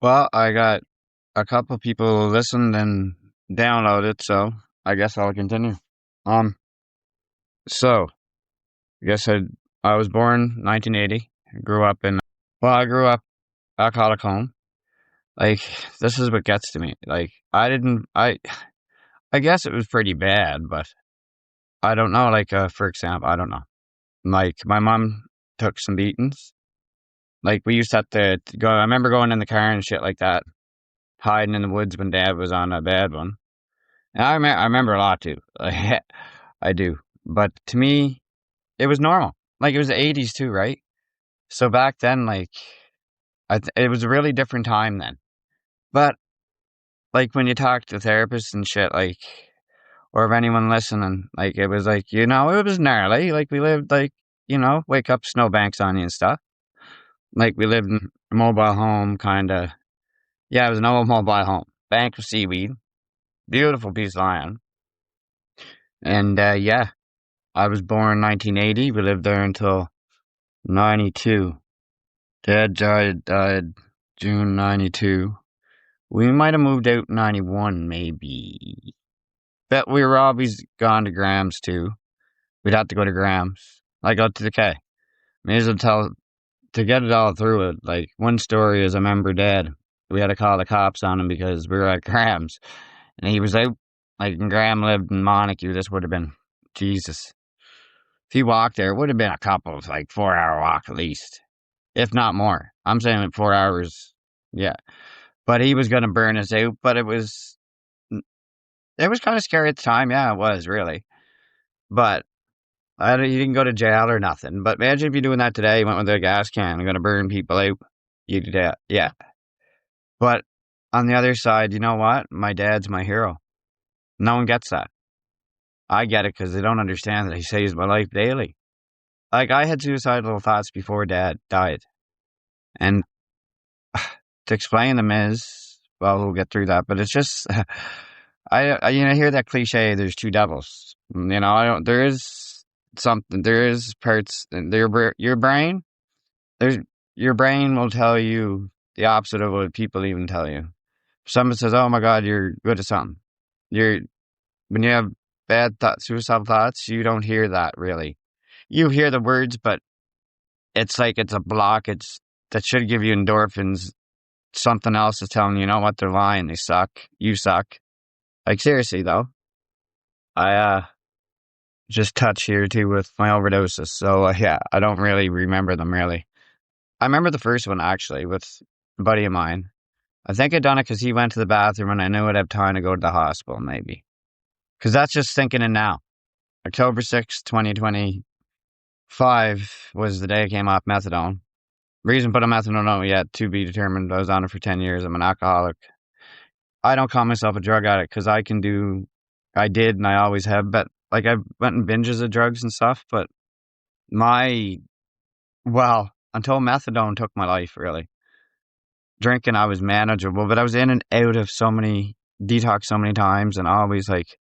Well, I got a couple people listened and downloaded, so I guess I'll continue. Um, so I guess I was born 1980. I grew up alcoholic home. Like this is what gets to me. Like I guess it was pretty bad, but I don't know. Like for example, I don't know. Like my mom took some beatings. Like we used to have to go. I remember going in the car and shit like that, hiding in the woods when Dad was on a bad one. And I remember a lot too. I do. But to me, it was normal. Like it was the 80s too, right? So back then, like, it was a really different time then. But like when you talk to therapists and shit, like, or if anyone listening, like, it was like, it was gnarly. Like we lived like, wake up snowbanks on you and stuff. Like we lived in a mobile home, kind of. Yeah, it was an old mobile home. Bank of seaweed. Beautiful piece of land. And yeah, I was born 1980. We lived there until 92. Dad died June 92. We might have moved out 91, maybe. Bet we were always gone to Graham's too. We'd have to go to Graham's. Like go to the K. May as well tell to get it all through it. Like one story is I remember Dad. We had to call the cops on him because we were at Graham's. And he was out. Like when Graham lived in Montague, this would have been Jesus. If he walked there, it would have been a couple of like 4 hour walk at least. If not more. I'm saying like 4 hours. Yeah. But he was going to burn us out. But it was kind of scary at the time. Yeah, it was really. But he didn't go to jail or nothing. But imagine if you're doing that today. You went with a gas can. You're going to burn people out. You do that. Yeah. But on the other side, you know what? My dad's my hero. No one gets that. I get it because they don't understand that he saves my life daily. Like I had suicidal thoughts before Dad died. And to explain them is, well, we'll get through that. But it's just, I hear that cliche. There's two devils. I don't. There is something. There is parts. Your brain. There's your brain will tell you the opposite of what people even tell you. If someone says, "Oh my God, you're good at something," you're when you have bad thoughts, suicidal thoughts, you don't hear that really. You hear the words, but it's like it's a block. It's that should give you endorphins. Something else is telling you know what, they're lying. They suck. You suck. Like seriously though, I just touch here too with my overdoses. So yeah, I don't really remember them really. I remember the first one actually with a buddy of mine. I think I'd done it because he went to the bathroom and I knew I'd have time to go to the hospital maybe. Because that's just thinking it now. October 6th, 2025 was the day I came off methadone. Reason put on methadone yet to be determined. I was on it for 10 years. I'm an alcoholic. I don't call myself a drug addict because I did and I always have, but like I went in binges of drugs and stuff, but until methadone took my life really. Drinking, I was manageable, but I was in and out of detox so many times and always like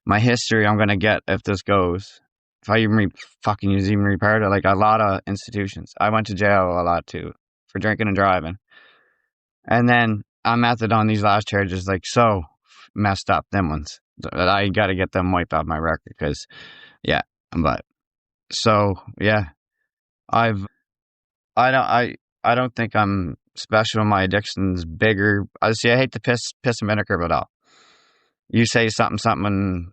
my history I'm going to get if this goes. If I even fucking use even repart it, like a lot of institutions. I went to jail a lot too for drinking and driving. And then on methadone, these last charges, like so messed up, them ones. I got to get them wiped off my record because, yeah, but so yeah, I've I don't think I'm special. My addiction's bigger. I hate to piss and vinegar, but all. You say something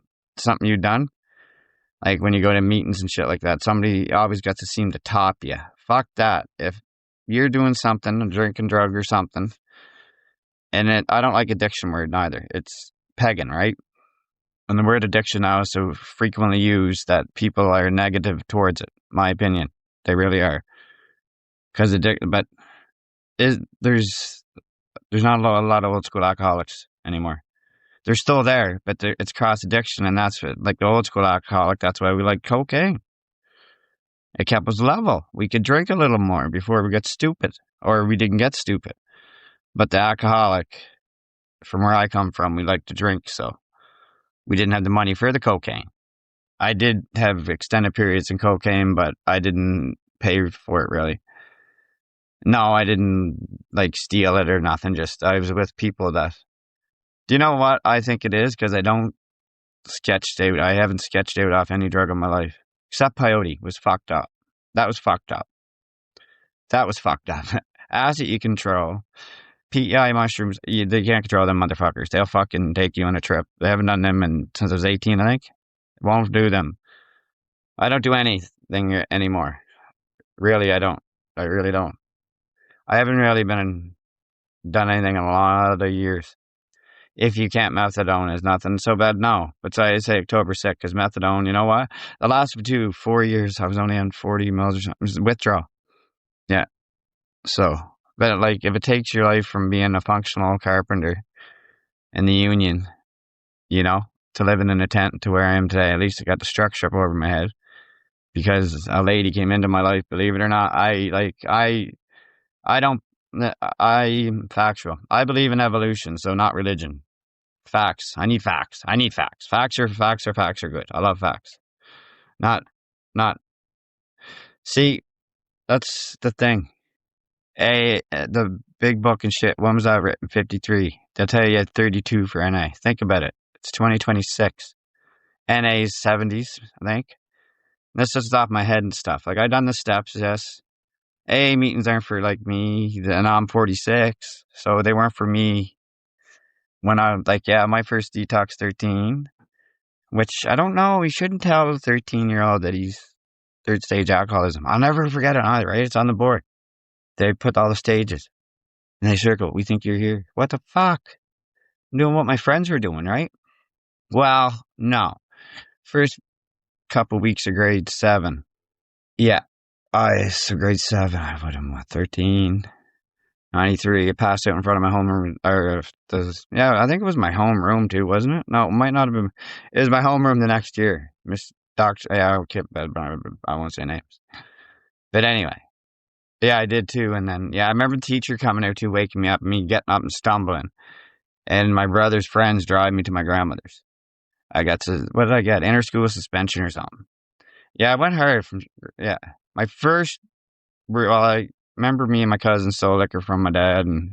you done, like when you go to meetings and shit like that. Somebody always gets to seem to top you. Fuck that. If you're doing something, a drinking drug or something, and I don't like addiction word neither. It's pagan, right? And the word addiction now is so frequently used that people are negative towards it. My opinion, they really are. Because there's not a lot of old school alcoholics anymore. They're still there, but it's cross addiction, and that's what, like the old school alcoholic. That's why we like cocaine. It kept us level. We could drink a little more before we get stupid, or we didn't get stupid. But the alcoholic, from where I come from, we like to drink, so we didn't have the money for the cocaine. I did have extended periods in cocaine, but I didn't pay for it really. No, I didn't like steal it or nothing. Just I was with people that. Do you know what I think it is? Because I don't sketched out. I haven't sketched out off any drug in my life except peyote was fucked up. That was fucked up. That was fucked up. Acid you control. PEI mushrooms, they can't control them motherfuckers. They'll fucking take you on a trip. They haven't done them since I was 18, I think. Won't do them. I don't do anything anymore. Really, I don't. I really don't. I haven't really done anything in a lot of years. If you can't methadone is nothing so bad, no. But I say October sick because methadone, you know what? The last 4 years, I was only on 40 mils or something. Withdrawal. Yeah. So, but like, if it takes your life from being a functional carpenter in the union, you know, to living in a tent to where I am today, at least I got the structure up over my head because a lady came into my life. Believe it or not, I don't. I'm factual. I believe in evolution, so not religion. Facts. I need facts. I need facts. Facts are good. I love facts. Not. See, that's the thing. The big book and shit. When was that written? 53. They'll tell you 32 for NA. Think about it. It's 2026. NA's 70s, I think. This just off my head and stuff. Like I done the steps, yes. AA meetings aren't for like me, and I'm 46, so they weren't for me. When I'm like, yeah, my first detox 13, which I don't know. We shouldn't tell a 13-year-old that he's third stage alcoholism. I'll never forget it either, right? It's on the board. They put all the stages and they circle. We think you're here. What the fuck? I'm doing what my friends were doing, right? Well, no. First couple weeks of grade 7. Yeah. So grade 7, I would have, 13. 93, I passed out in front of my homeroom, I think it was my homeroom too, wasn't it? No, it might not have been. It was my homeroom the next year. Miss Doctor, yeah, I won't say names. But anyway, yeah, I did too. And then, yeah, I remember the teacher coming out too, waking me up, me getting up and stumbling. And my brother's friends drive me to my grandmother's. What did I get? Inter-school suspension or something. Yeah, I went hard yeah. My first, I remember me and my cousin stole liquor from my dad and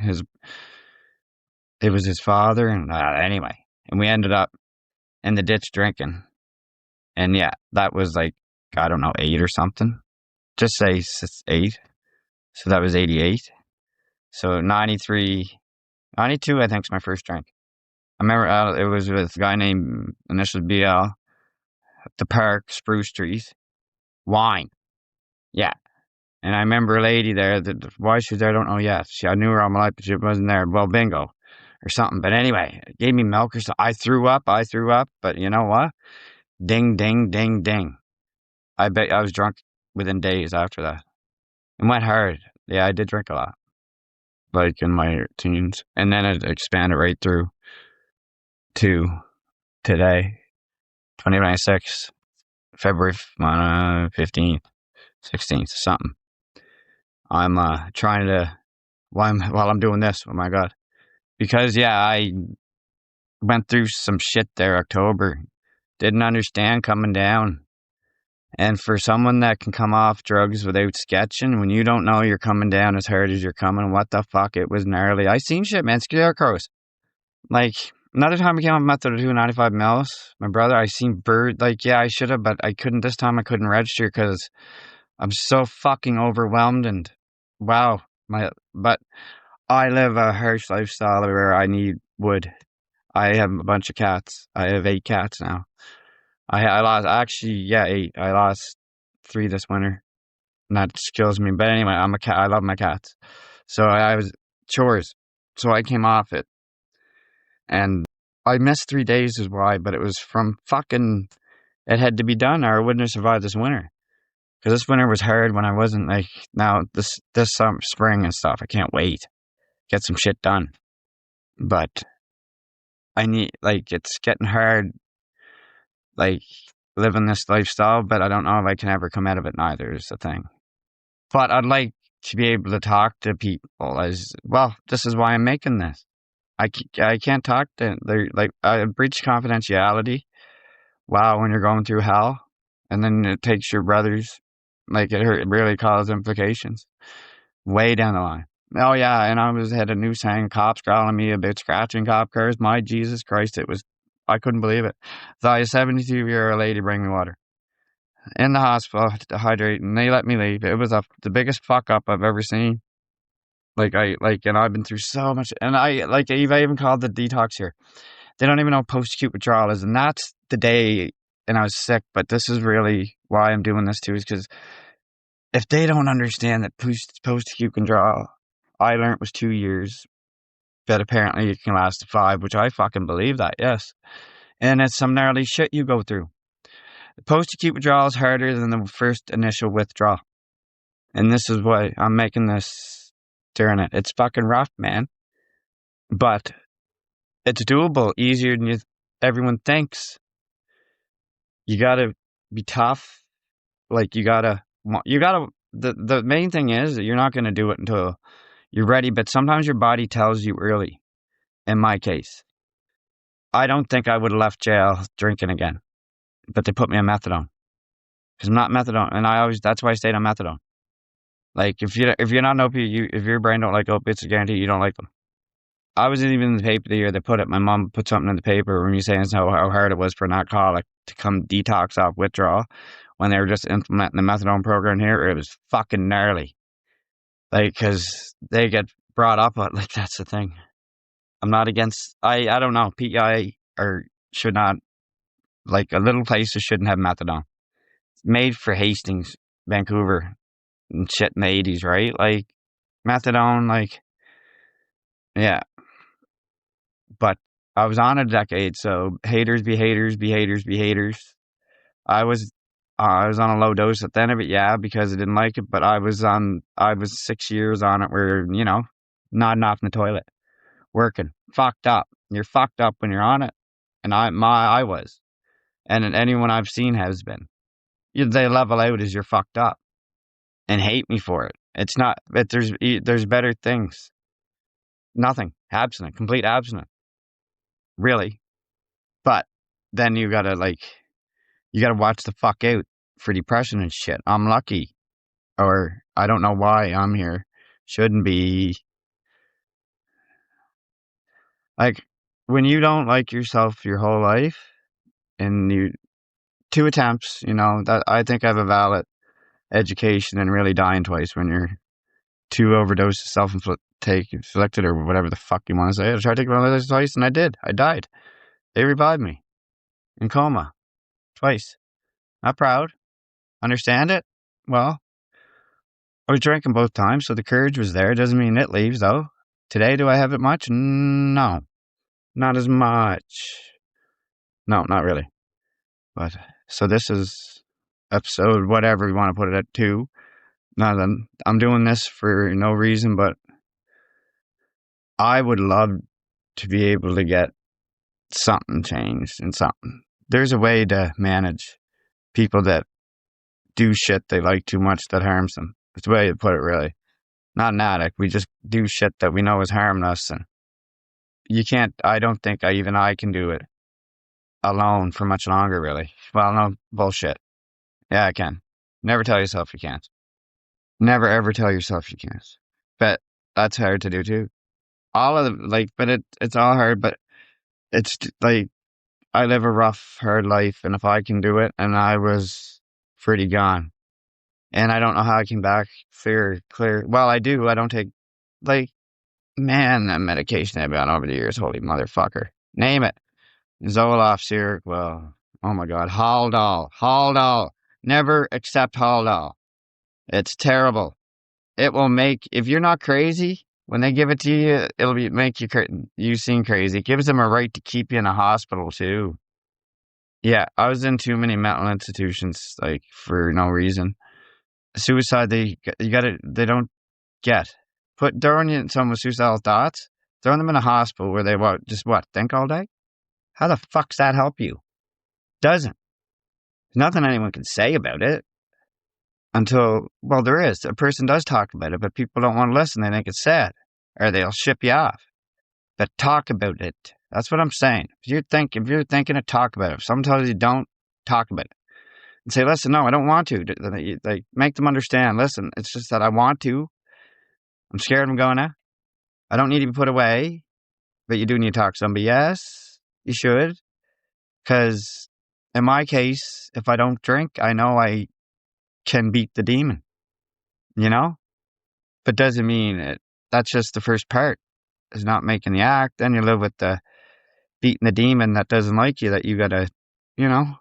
it was his father, and anyway. And we ended up in the ditch drinking. And yeah, that was like, I don't know, 8 or something. Just say 8. So that was 88. So 93, 92, I think, is my first drink. I remember it was with a guy named, initially BL, at the park, Spruce Trees. Wine. Yeah. And I remember a lady there, why she was there, I don't know yet. I knew her all my life, but she wasn't there. Well, bingo. Or something. But anyway, it gave me milk or something. I threw up, but you know what? Ding, ding, ding, ding. I bet I was drunk within days after that. It went hard. Yeah, I did drink a lot. Like in my teens. And then it expanded right through to today. 2026. February 15th, 16th, something. I'm trying to, while I'm doing this, oh my God. Because, yeah, I went through some shit there October. Didn't understand coming down. And for someone that can come off drugs without sketching, when you don't know you're coming down as hard as you're coming, what the fuck, it was gnarly. I seen shit, man, scarecrows. Like, another time we came off methadone 95 mils, my brother, I seen bird, like, yeah, I should have, but I couldn't, this time I couldn't register because I'm so fucking overwhelmed and, wow, but I live a harsh lifestyle where I need wood. I have a bunch of cats. I have 8 cats now. I lost, actually, yeah, 8. I lost 3 this winter. And that kills me. But anyway, I'm a cat. I love my cats. So I was chores. So I came off it. And I missed 3 days is why, but it was from fucking, it had to be done or I wouldn't have survived this winter. Because this winter was hard when I wasn't like, now this summer, spring and stuff. I can't wait. Get some shit done. But I need, like, it's getting hard, like, living this lifestyle, but I don't know if I can ever come out of it neither is the thing. But I'd like to be able to talk to people as, well, this is why I'm making this. I can't talk to, like, I breach confidentiality. Wow, when you're going through hell, and then it takes your brothers, like, it really causes implications. Way down the line. Oh, yeah, and had a noose hanging, cops growling at me about scratching cop cars. My Jesus Christ, I couldn't believe it. So I had a 72-year-old lady bring me water. In the hospital to hydrate, and they let me leave. It was the biggest fuck up I've ever seen. And I've been through so much, and I even called the detox here. They don't even know post-acute withdrawal is, and that's the day, and I was sick, but this is really why I'm doing this too, is because if they don't understand that post-acute withdrawal, I learned was 2 years, but apparently it can last 5, which I fucking believe that, yes. And it's some gnarly shit you go through. Post-acute withdrawal is harder than the first initial withdrawal. And this is why I'm making this during it. It's fucking rough, man. But it's doable, easier than everyone thinks. You gotta be tough. Like, the main thing is that you're not gonna do it until you're ready, but sometimes your body tells you early. In my case, I don't think I would have left jail drinking again, but they put me on methadone. Because I'm not methadone, and that's why I stayed on methadone. Like, if you're not an opiate, if your brain don't like opiates, I guarantee you don't like them. I wasn't even in the paper the year they put it. My mom put something in the paper when you saying how hard it was for an alcoholic to come detox off withdrawal when they were just implementing the methadone program here. It was fucking gnarly. Like, because they get brought up, like, that's the thing. I'm not against, I don't know, PEI should not, like, little places shouldn't have methadone. It's made for Hastings, Vancouver, and shit in the 80s, right? Like, methadone, like, yeah. But I was on a decade, so haters be haters, be haters, be haters. I was on a low dose at the end of it, yeah, because I didn't like it, but I was 6 years on it where, nodding off in the toilet, working, fucked up. You're fucked up when you're on it. And I was. And anyone I've seen has been. They level out as you're fucked up and hate me for it. It's not, but there's better things. Nothing. Abstinent. Complete abstinent. Really. But then you gotta watch the fuck out for depression and shit. I'm lucky. Or I don't know why I'm here. Shouldn't be. Like, when you don't like yourself your whole life, and 2 attempts, that I think I have a valid education, and really dying twice when you're 2 overdoses self-inflicted or whatever the fuck you want to say. I tried to take my overdose twice, and I did. I died. They revived me in coma twice. Not proud. Understand it? Well, I was drinking both times, so the courage was there. Doesn't mean it leaves, though. Today, do I have it much? No. Not as much. No, not really. But, so this is episode whatever you want to put it at 2. Now then, I'm doing this for no reason, but I would love to be able to get something changed and something. There's a way to manage people that do shit they like too much that harms them. It's the way to put it, really. Not an addict. We just do shit that we know is harming us, and you can't. I don't think I can do it alone for much longer, really. Well, no, bullshit. Yeah, I can. Never tell yourself you can't. Never ever tell yourself you can't. But that's hard to do too. All of the, but it's all hard, but it's like, I live a rough, hard life, and if I can do it, and I was pretty gone. And I don't know how I came back clear. Well, I do. I don't take, man, that medication I've been on over the years, holy motherfucker. Name it. Zoloft, Syrup, well, oh my God. Haldol. Never accept Haldol. It's terrible. It will if you're not crazy, when they give it to you, it'll make you seem crazy. It gives them a right to keep you in a hospital too. Yeah, I was in too many mental institutions, for no reason. Suicide, they don't get. Throwing you in someone with suicidal thoughts, throwing them in a hospital where they think all day? How the fuck's that help you? Doesn't. There's nothing anyone can say about it. There is. A person does talk about it, but people don't want to listen. They think it's sad. Or they'll ship you off. But talk about it. That's what I'm saying. If you're thinking of, talk about it. If someone tells you don't, talk about it. And say, listen, no, I don't want to. Make them understand. Listen, it's just that I want to. I'm scared I'm going to. I don't need to be put away, but you do need to talk to somebody. Yes, you should. Because in my case, if I don't drink, I know I can beat the demon, you know? But doesn't mean it. That's just the first part, is not making the act. Then you live with the beating the demon that doesn't like you, that you gotta, you know?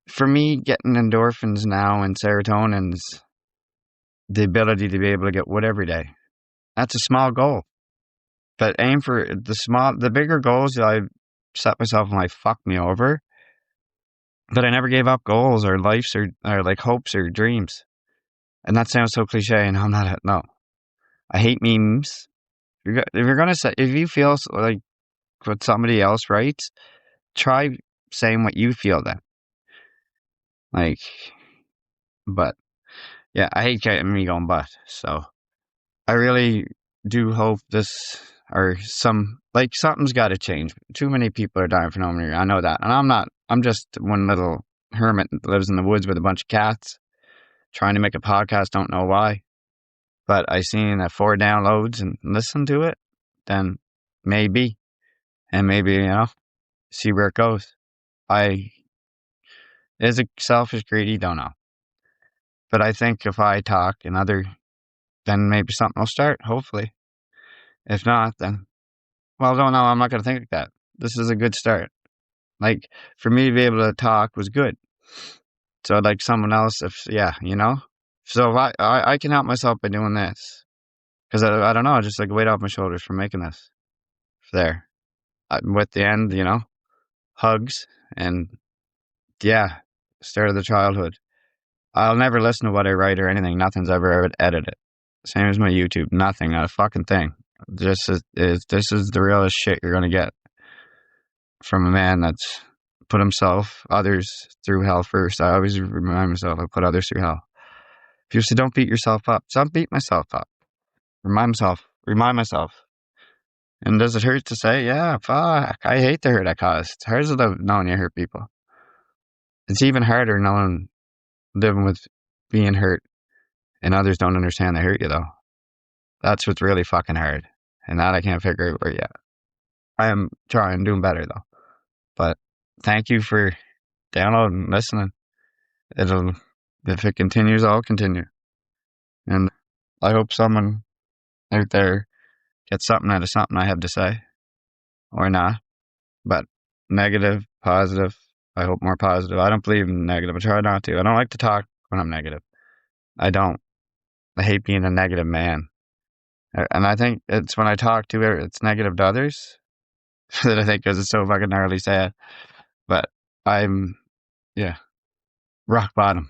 For me, getting endorphins now and serotonins, the ability to be able to get wood every day, that's a small goal. But aim for the bigger goals that I set myself and like fuck me over. But I never gave up goals or lives or like hopes or dreams. And that sounds so cliche, and I'm not, no. I hate memes. If you're gonna say, if you feel like what somebody else writes, try saying what you feel then. Like, but yeah, I hate getting me going, but so I really do hope this or something's got to change. Too many people are dying for no reason. I know that, and I'm just one little hermit that lives in the woods with a bunch of cats, trying to make a podcast. Don't know why, but I seen that 4 downloads and listen to it, then maybe, and maybe see where it goes. Is it selfish, greedy? Don't know, but I think if I talk then maybe something will start. Hopefully, if not, then well, don't know. I'm not gonna think like that. This is a good start. Like, for me to be able to talk was good. So, like, someone else, So, if I can help myself by doing this. Because I don't know, just like a weight off my shoulders for making this. There. With the end, hugs. And, yeah, start of the childhood. I'll never listen to what I write or anything. Nothing's ever edited. Same as my YouTube. Nothing. Not a fucking thing. This is the realest shit you're going to get from a man that's put others through hell first. I always remind myself I put others through hell. People say, don't beat yourself up. Don't beat myself up. Remind myself. And does it hurt to say, yeah, fuck, I hate the hurt I caused. It's hard to knowing you hurt people. It's even harder living with being hurt and others don't understand they hurt you, though. That's what's really fucking hard. And that I can't figure out yet. I am trying, doing better, though. But thank you for downloading, listening. If it continues, I'll continue. And I hope someone out there gets something out of something I have to say. Or not. But negative, positive, I hope more positive. I don't believe in negative. I try not to. I don't like to talk when I'm negative. I don't. I hate being a negative man. And I think it's when I talk to it, it's negative to others that I think because it's so fucking gnarly sad. But I'm, rock bottom.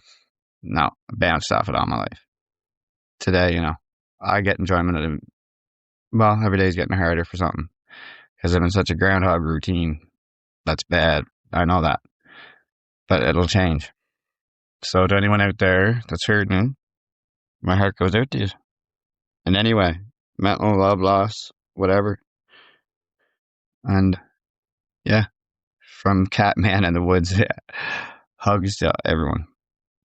No, I bounced off it all my life. Today, I get enjoyment out of it. Well, every day's getting harder for something. Because I'm in such a groundhog routine. That's bad. I know that. But it'll change. So to anyone out there that's hurting, my heart goes out to you. And anyway, mental love loss, whatever. And yeah, from Catman in the Woods, hugs to everyone.